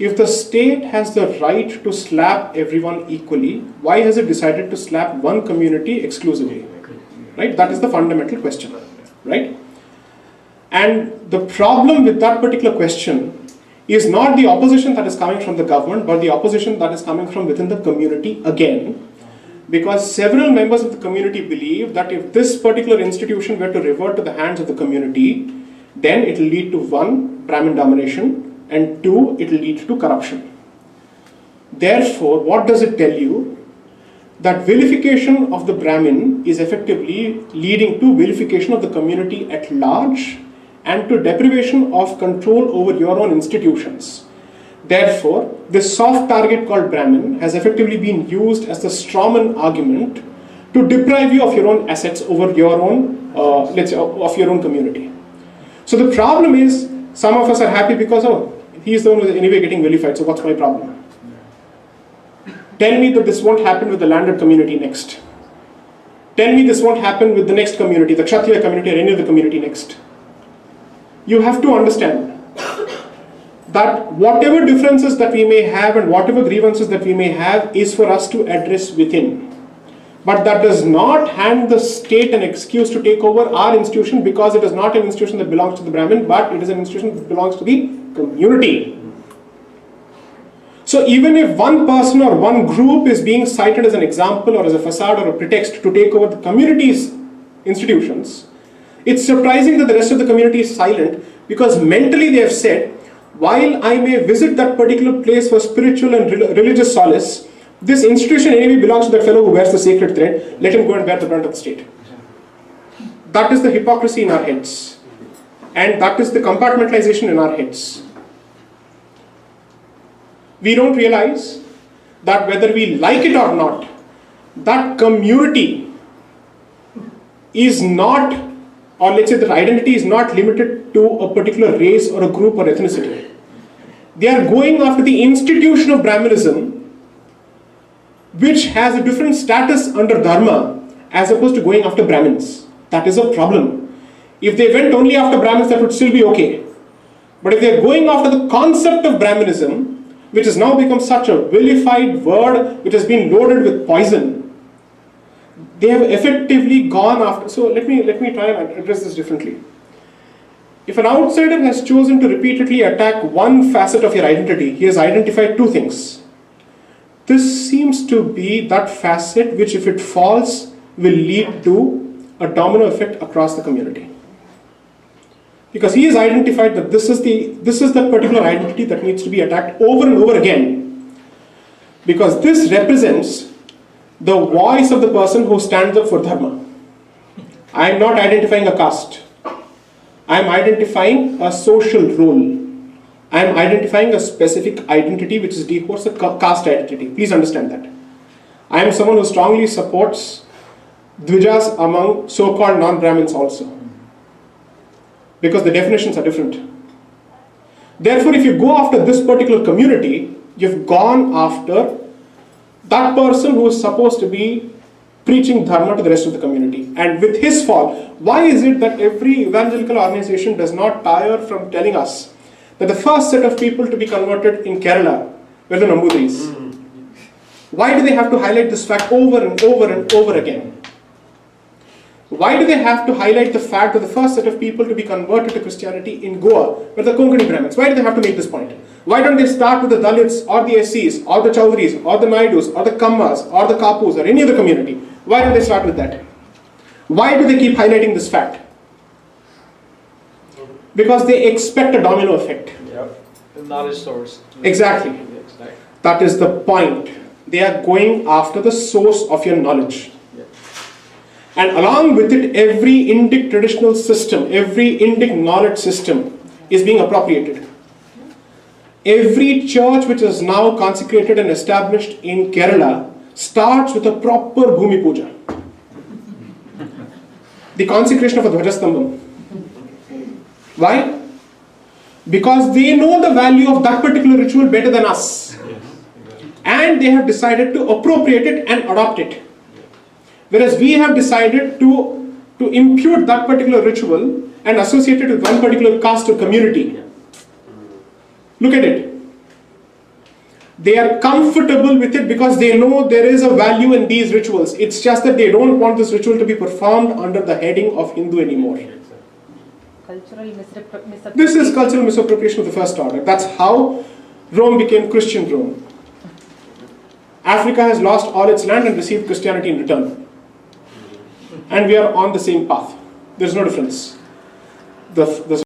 if the state has the right to slap everyone equally, why has it decided to slap one community exclusively? Right? That is the fundamental question. Right? And the problem with that particular question is not the opposition that is coming from the government, but the opposition that is coming from within the community again. Because several members of the community believe that if this particular institution were to revert to the hands of the community, then it will lead to one, Brahmin domination, and two, it will lead to corruption. Therefore, what does it tell you? That vilification of the Brahmin is effectively leading to vilification of the community at large and to deprivation of control over your own institutions. Therefore, this soft target called Brahmin has effectively been used as the strawman argument to deprive you of your own assets over your own, let's say, of your own community. So the problem is, some of us are happy because, oh, he's the one who is anyway getting vilified, so what's my problem? Tell me that this won't happen with the landed community next. Tell me this won't happen with the next community, the Kshatriya community or any other community next. You have to understand that whatever differences that we may have and whatever grievances that we may have is for us to address within. But that does not hand the state an excuse to take over our institution, because it is not an institution that belongs to the Brahmin, but it is an institution that belongs to the community. So even if one person or one group is being cited as an example or as a facade or a pretext to take over the community's institutions, it's surprising that the rest of the community is silent, because mentally they have said, while I may visit that particular place for spiritual and religious solace, this institution anyway belongs to that fellow who wears the sacred thread, let him go and bear the brunt of the state. That is the hypocrisy in our heads. And that is the compartmentalization in our heads. We don't realize that whether we like it or not, that community is not, or let's say that identity is not limited to a particular race or a group or ethnicity. They are going after the institution of Brahmanism, which has a different status under Dharma as opposed to going after Brahmins. That is a problem. If they went only after Brahmins, that would still be okay. But if they are going after the concept of Brahmanism, which has now become such a vilified word, which has been loaded with poison, they have effectively gone after. So let me try and address this differently. If an outsider has chosen to repeatedly attack one facet of your identity, he has identified two things. This seems to be that facet which, if it falls, will lead to a domino effect across the community. Because he has identified that this is the particular identity that needs to be attacked over and over again. Because this represents the voice of the person who stands up for Dharma. I am not identifying a caste. I am identifying a social role. I am identifying a specific identity which is decodes a caste identity. Please understand that. I am someone who strongly supports Dvijas among so-called non-Brahmins also. Because the definitions are different. Therefore, if you go after this particular community, you've gone after that person who is supposed to be preaching Dharma to the rest of the community. And with his fall, why is it that every evangelical organization does not tire from telling us that the first set of people to be converted in Kerala were the Nambudris? Why do they have to highlight this fact over and over and over again? Why do they have to highlight the fact that the first set of people to be converted to Christianity in Goa were the Konkani Brahmins? Why do they have to make this point? Why don't they start with the Dalits or the SCs or the Chaudhris or the Naidus or the Kammas or the Kapus or any other community? Why don't they start with that? Why do they keep highlighting this fact? Because they expect a domino effect. Yep. The knowledge source. Exactly. That is the point. They are going after the source of your knowledge. And along with it, every Indic traditional system, every Indic knowledge system is being appropriated. Every church which is now consecrated and established in Kerala starts with a proper Bhumi Puja. The consecration of a Dhvajastambam. Why? Because they know the value of that particular ritual better than us. And they have decided to appropriate it and adopt it. Whereas we have decided to impute that particular ritual and associate it with one particular caste or community. Look at it. They are comfortable with it because they know there is a value in these rituals. It's just that they don't want this ritual to be performed under the heading of Hindu anymore. Cultural misappropriation. This is cultural misappropriation of the first order. That's how Rome became Christian Rome. Africa has lost all its land and received Christianity in return. And we are on the same path. There's no difference. The